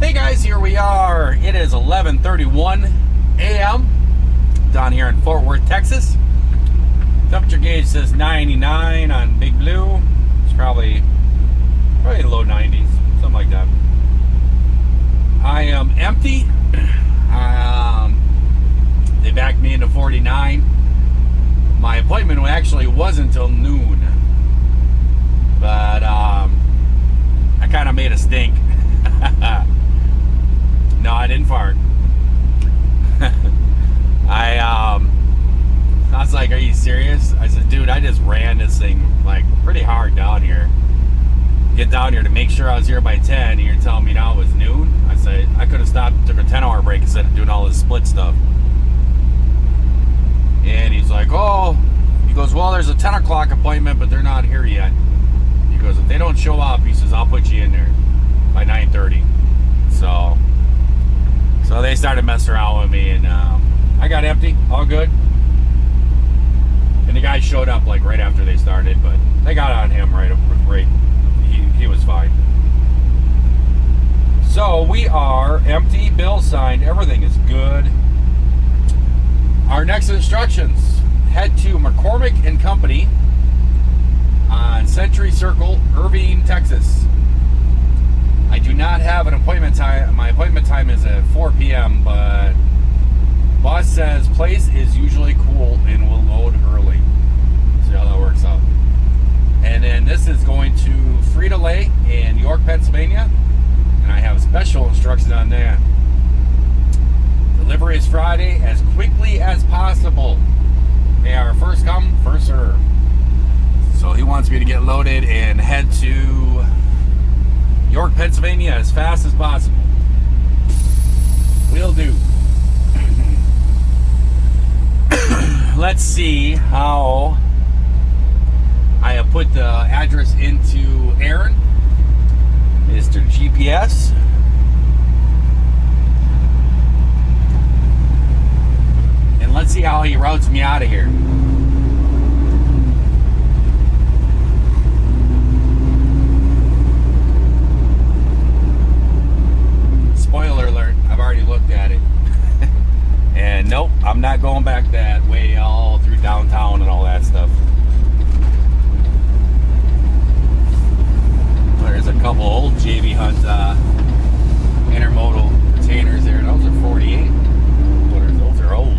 Hey guys, here we are. It is 11:31 a.m. down here in Fort Worth, Texas. Temperature gauge says 99 on Big Blue. It's probably low 90s, something like that. I am empty. They backed me into 49. My appointment actually wasn't until noon, but I kind of made a stink. No, I didn't fart. I was like, are you serious? I said, dude, I just ran this thing like pretty hard down here. Get down here to make sure I was here by 10, and you're telling me now it was noon? I said, I could have stopped and took a 10-hour break instead of doing all this split stuff. And he's like, oh, he goes, well, there's a 10 o'clock appointment, but they're not here yet. He goes, if they don't show up, he says, I'll put you in there by 9:30. So they started messing around with me, and I got empty, all good. And the guy showed up like right after they started, but they got on him right. He was fine. So we are empty, bill signed, everything is good. Our next instructions: head to McCormick and Company on Century Circle, Irving, Texas. I do not have an appointment time. My appointment time is at 4 p.m., but boss says place is usually cool and will load early. See how that works out. And then this is going to Frito-Lay in York, Pennsylvania, and I have special instructions on that. Delivery is Friday as quickly as possible. They are first come, first serve. So he wants me to get loaded and head to York, Pennsylvania as fast as possible. Will do. Let's see how I have put the address into Aaron, Mr. GPS. And let's see how he routes me out of here. Spoiler alert, I've already looked at it. And nope, I'm not going back that way all through downtown and all that stuff. There's a couple old JB Hunt Intermodal containers there. Those are 48. Those are old.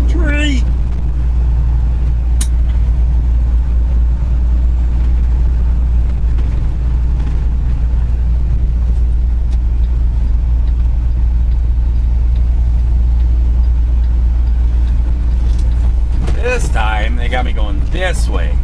Tree! This time, they got me going this way.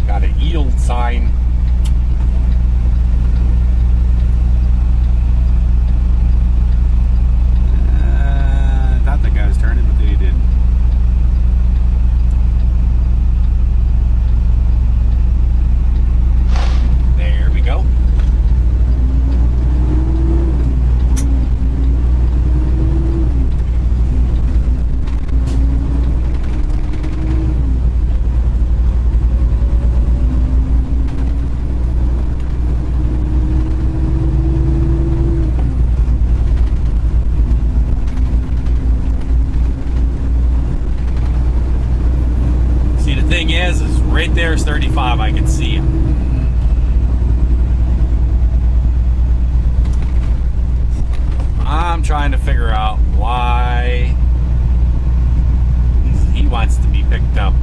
Got a yield sign. I thought that guy was turning, but then he didn't. Is right there's 35. I can see him. I'm trying to figure out why he wants to be picked up.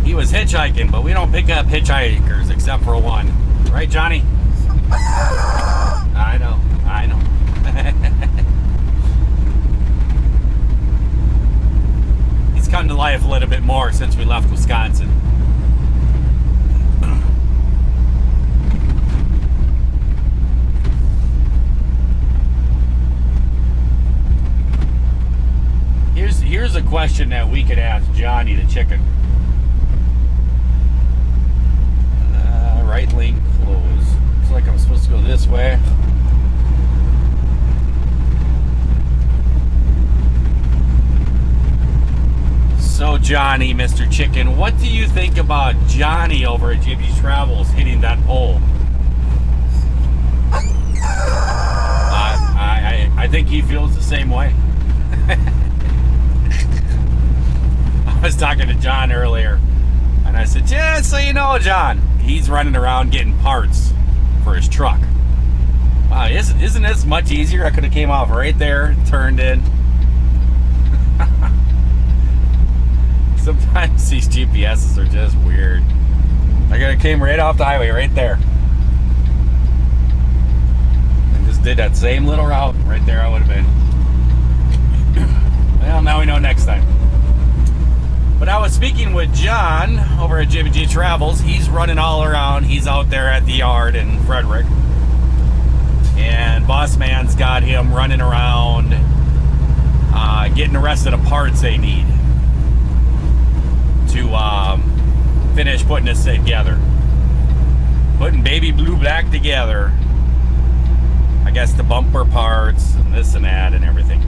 He was hitchhiking, but we don't pick up hitchhikers except for one. Right, Johnny? I know. He's come to life a little bit more since we left Wisconsin. question that we could ask Johnny the chicken. Right lane closed. Looks like I'm supposed to go this way. So Johnny, Mr. Chicken, what do you think about Johnny over at JBG Travels hitting that pole? I think he feels the same way. I was talking to John earlier, and I said, just so you know, John, he's running around getting parts for his truck. Wow, isn't this much easier? I could have came off right there, turned in. Sometimes these GPSs are just weird. I came right off the highway right there. And just did that same little route right there I would have been. Well, now we know next time. But I was speaking with John over at JBG Travels. He's running all around. He's out there at the yard in Frederick. And Boss Man's got him running around getting the rest of the parts they need to finish putting this together. Putting Baby Blue Black together. I guess the bumper parts and this and that and everything.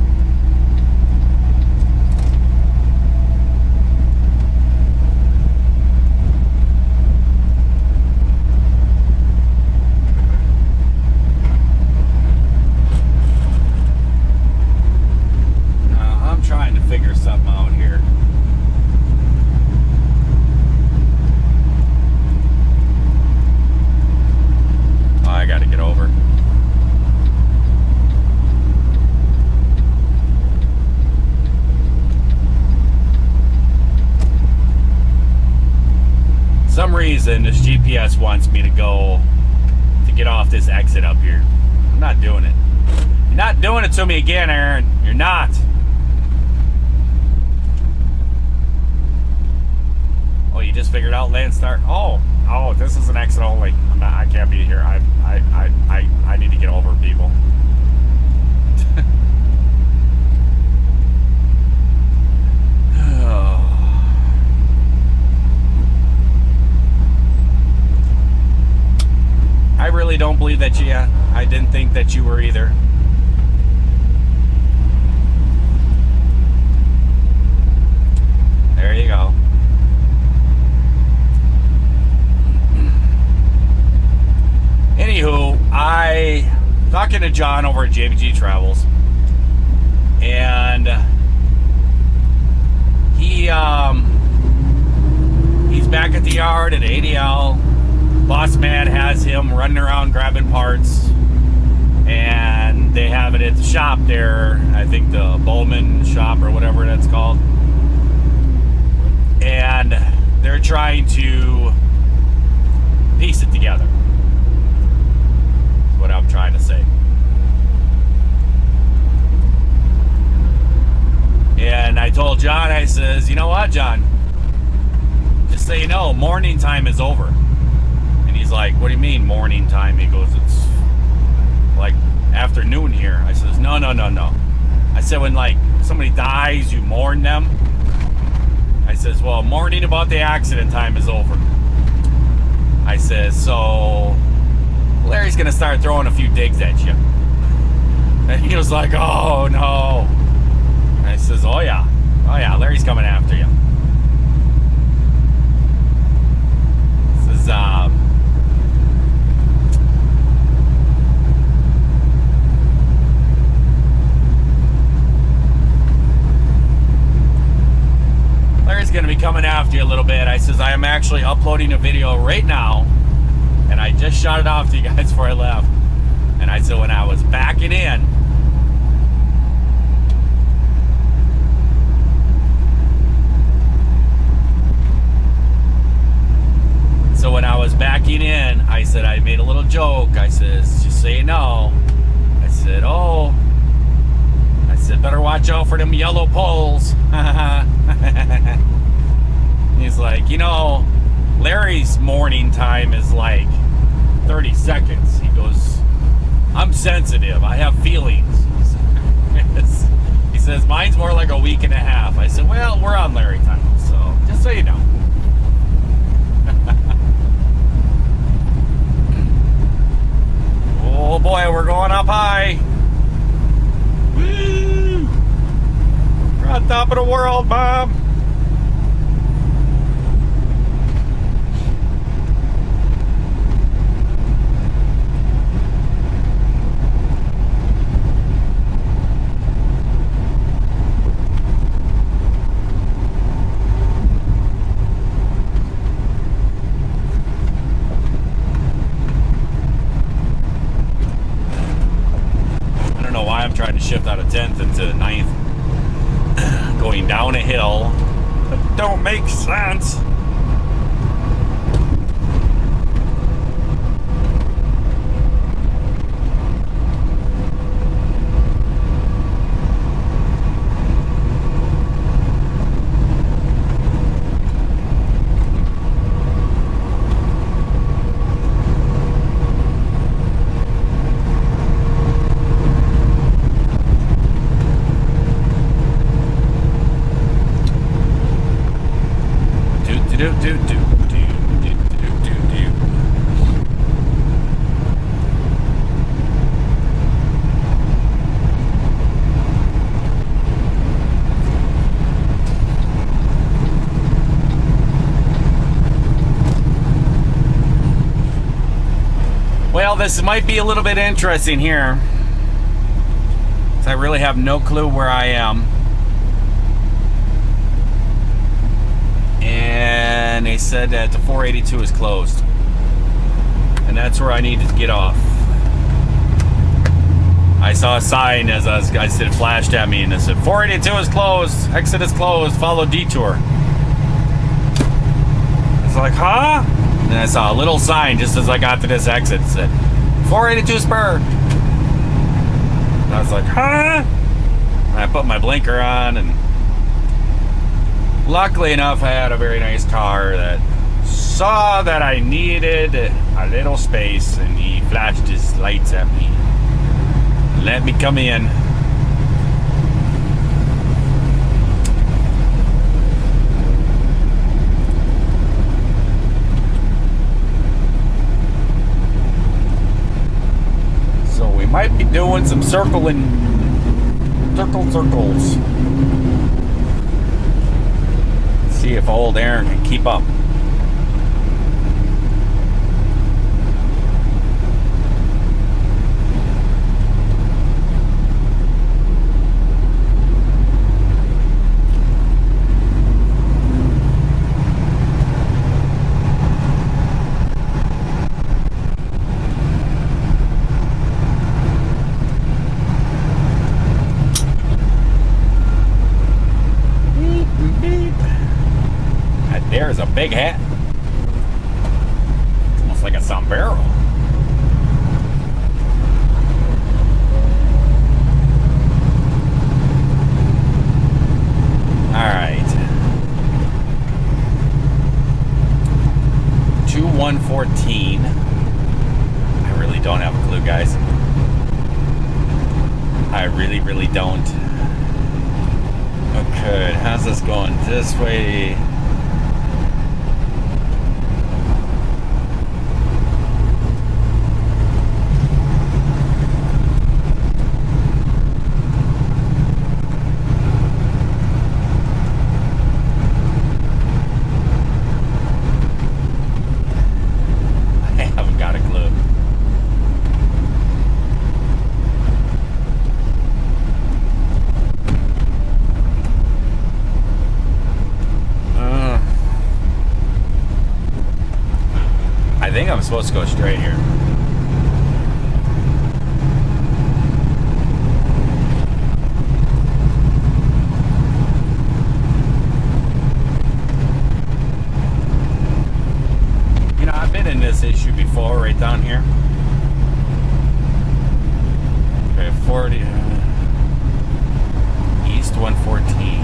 I'm trying to figure something out here. I gotta get over. Some reason this GPS wants me to get off this exit up here. I'm not doing it. You're not doing it to me again, Aaron. You're not. Oh, you just figured out lane start. Oh, this is an exit only. I can't be here. I need to get over, people. I really don't believe that you. I didn't think that you were either. There you go. Anywho, I talking to John over at JBG Travels, and he's back at the yard at ADL. Boss Man has him running around grabbing parts, and they have it at the shop there. I think the Bowman shop or whatever that's called, and they're trying to piece it together. What I'm trying to say. And I told John, I says, you know what, John? Just so you know, morning time is over. And he's like, what do you mean morning time? He goes, it's like afternoon here. I says, no. I said, when like somebody dies, you mourn them. I says, well, mourning about the accident time is over. I says, so Larry's gonna start throwing a few digs at you. And he was like, oh no. And I says, oh yeah, Larry's coming after you. This is Larry's gonna be coming after you a little bit. I says, I am actually uploading a video right now, and I just shot it off to you guys before I left. And I said, when I was backing in, I said, I made a little joke. I says, just so you know. I said, better watch out for them yellow poles. He's like, you know, Larry's morning time is like 30 seconds. He goes, I'm sensitive. I have feelings. He says, mine's more like a week and a half. I said, well, we're on Larry time, so just so you know. Oh boy, we're going up high. Woo! We're on top of the world, Mom. Trying to shift out of 10th into 9th, going down a hill that don't make sense. Well, this might be a little bit interesting here, because I really have no clue where I am. And they said that the 482 is closed, and that's where I needed to get off. I saw a sign as I said, it flashed at me, and it said 482 is closed, exit is closed, follow detour. It's like, huh? And then I saw a little sign just as I got to this exit that said 482 spur. And I was like, huh? And I put my blinker on, and luckily enough, I had a very nice car that saw that I needed a little space, and he flashed his lights at me. Let me come in. So we might be doing some circles. See if old Aaron can keep up. There's a big hat. It's almost like a sombrero. Alright. 2114. I really don't have a clue, guys. I really don't. Okay, how's this going? This way. I think I'm supposed to go straight here. You know, I've been in this issue before, right down here. Okay, 40 East 114.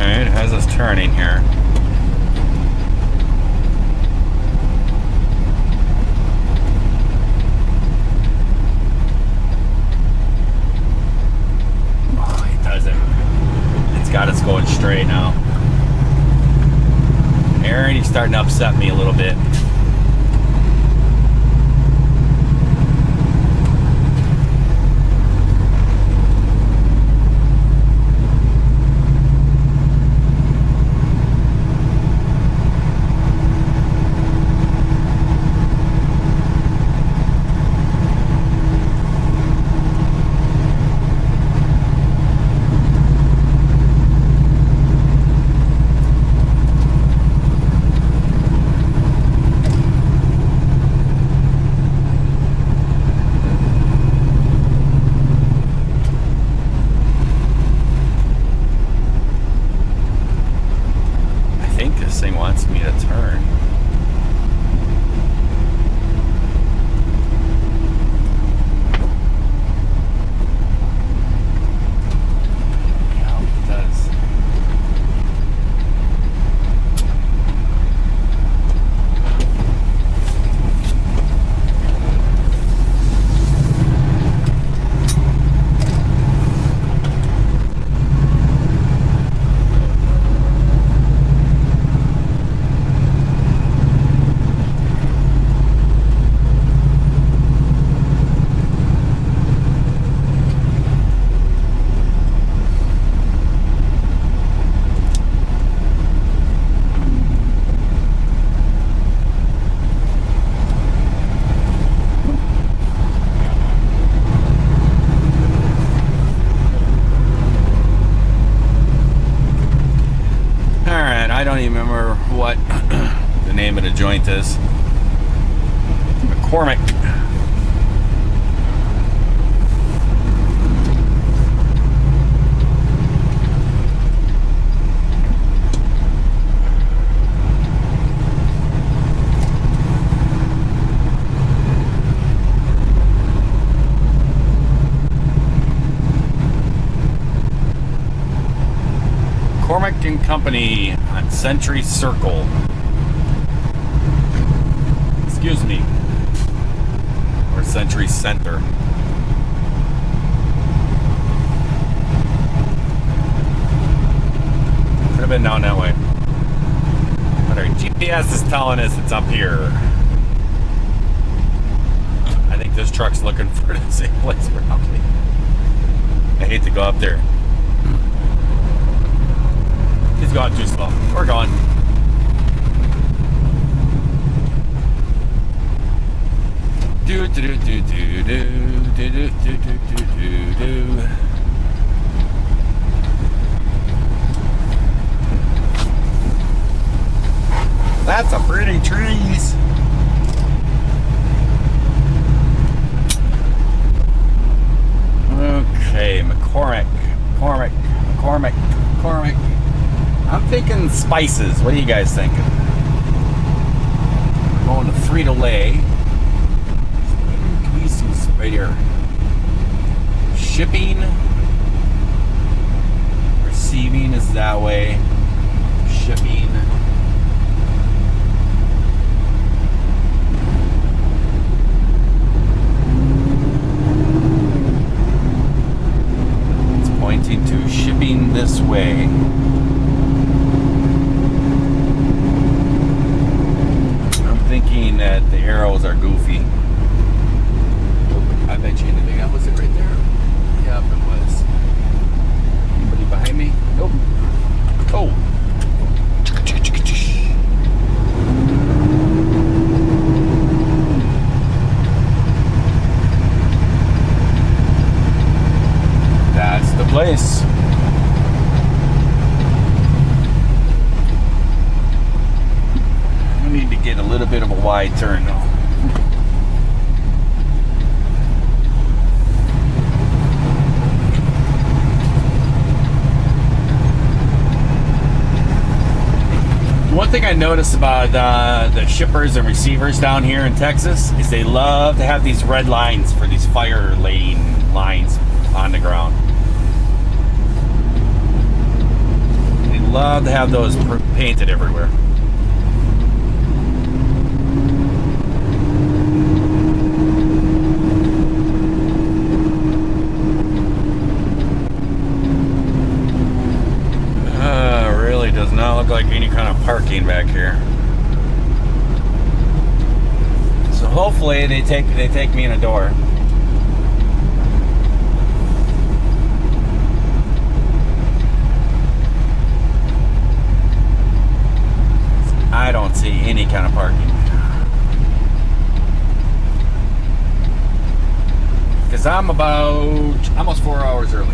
It has us turning here. straight now. Aaron, he's starting to upset me a little bit. I don't even remember what the name of the joint is. McCormick. McCormick and Company on Century Circle. Excuse me. Or Century Center. Could have been down that way. But our GPS is telling us it's up here. I think this truck's looking for the same place probably. I hate to go up there. He's going too slow. We're going. Do do do do do do do do do do do. That's a pretty trees. Okay, McCormick. I'm thinking spices. What are you guys thinking? We're going to Frito-Lay. Pieces right here. Shipping. Receiving is that way. Shipping. It's pointing to shipping this way. Thinking that the arrows are goofy. I bet you anything. Was it right there? Yep, it was. Anybody behind me? Nope. Oh. That's the place. Need to get a little bit of a wide turn though. One thing I noticed about the shippers and receivers down here in Texas is they love to have these red lines for these fire lane lines on the ground. They love to have those painted everywhere. hopefully they take me in a door. I don't see any kind of parking. Because I'm about almost 4 hours early.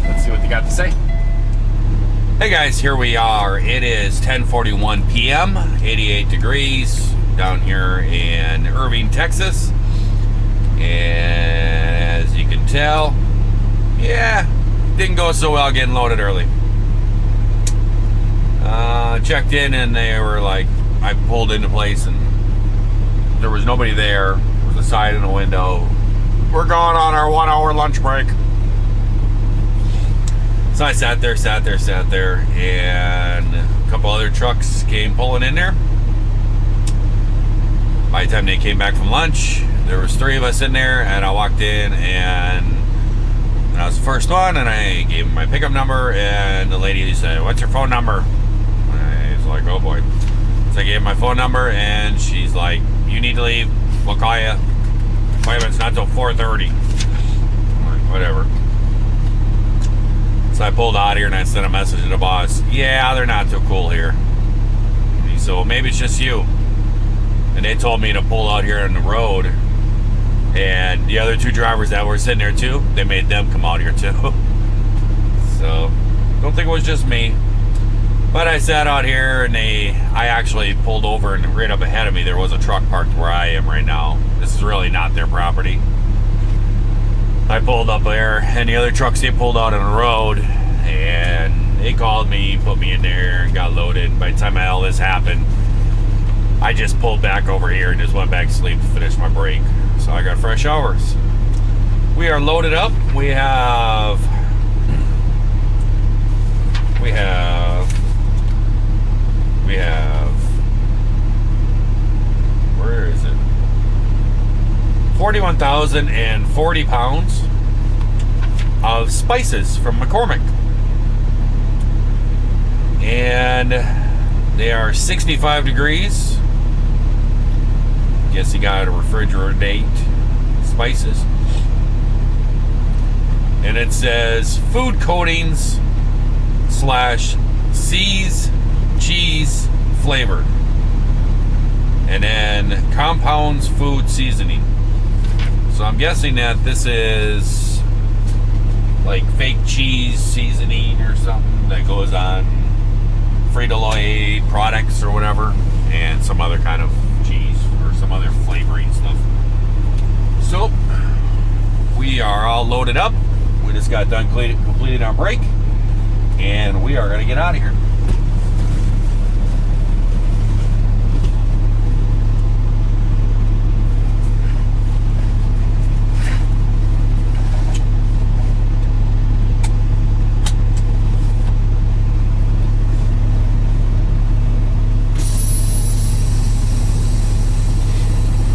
Let's see what they got to say. Hey guys, here we are. It is 10:41 p.m., 88 degrees down here in Irving, Texas. And as you can tell, yeah, didn't go so well getting loaded early. Checked in and they were like, I pulled into place and there was nobody there. There was a sign in the window. We're going on our 1 hour lunch break. So I sat there, and a couple other trucks came pulling in there. By the time they came back from lunch, there was 3 of us in there, and I walked in, and I was the first one, and I gave him my pickup number, and the lady said, "What's your phone number?" I was like, oh boy. So I gave him my phone number, and she's like, "You need to leave. We'll call you. Appointment's not till 4:30. I'm like, whatever. So I pulled out here and I sent a message to the boss. Yeah, they're not too cool here. And he said, well, maybe it's just you. And they told me to pull out here on the road. And the other 2 drivers that were sitting there too, they made them come out here too. So, don't think it was just me. But I sat out here and I actually pulled over, and right up ahead of me there was a truck parked where I am right now. This is really not their property. I pulled up there, and the other trucks, they pulled out on the road, and they called me, put me in there, and got loaded. By the time all this happened, I just pulled back over here and just went back to sleep to finish my break. So I got fresh hours. We are loaded up. We have where is it? 41,040 pounds of spices from McCormick. And they are 65 degrees. Guess you got to refrigerate spices. And it says food coatings / cheese flavored. And then compounds food seasoning. So I'm guessing that this is like fake cheese seasoning or something that goes on Frito-Lay products or whatever, and some other kind of cheese or some other flavoring stuff. So we are all loaded up. We just got done completing our break, and we are going to get out of here.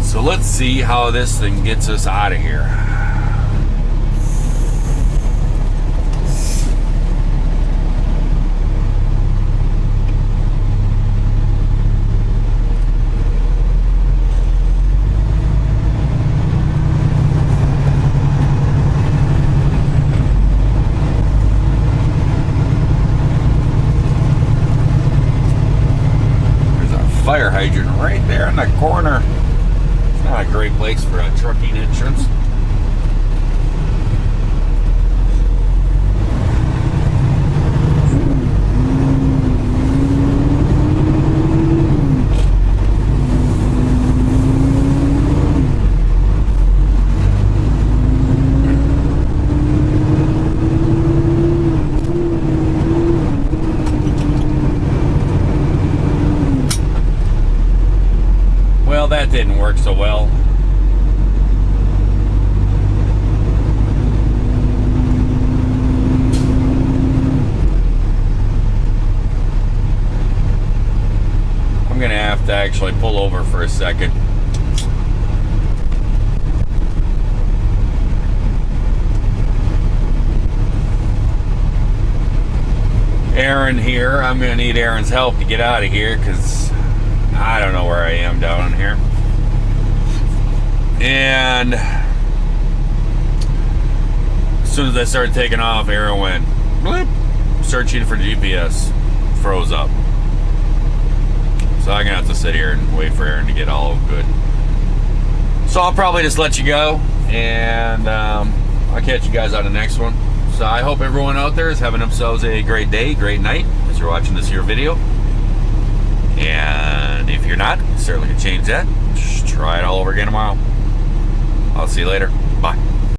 So let's see how this thing gets us out of here. There's a fire hydrant right there in the corner. Not a great place for a trucking entrance. Well, that didn't work so well. I'm gonna have to actually pull over for a second. Aaron here. I'm gonna need Aaron's help to get out of here because I don't know where I am down here. And as soon as I started taking off, arrow went bloop, searching for GPS, froze up. So I'm gonna have to sit here and wait for Aaron to get all good. So I'll probably just let you go, and I'll catch you guys on the next one. So I hope everyone out there is having themselves a great day, great night as you're watching this here video. And if you're not, certainly can change that. Just try it all over again tomorrow. I'll see you later. Bye.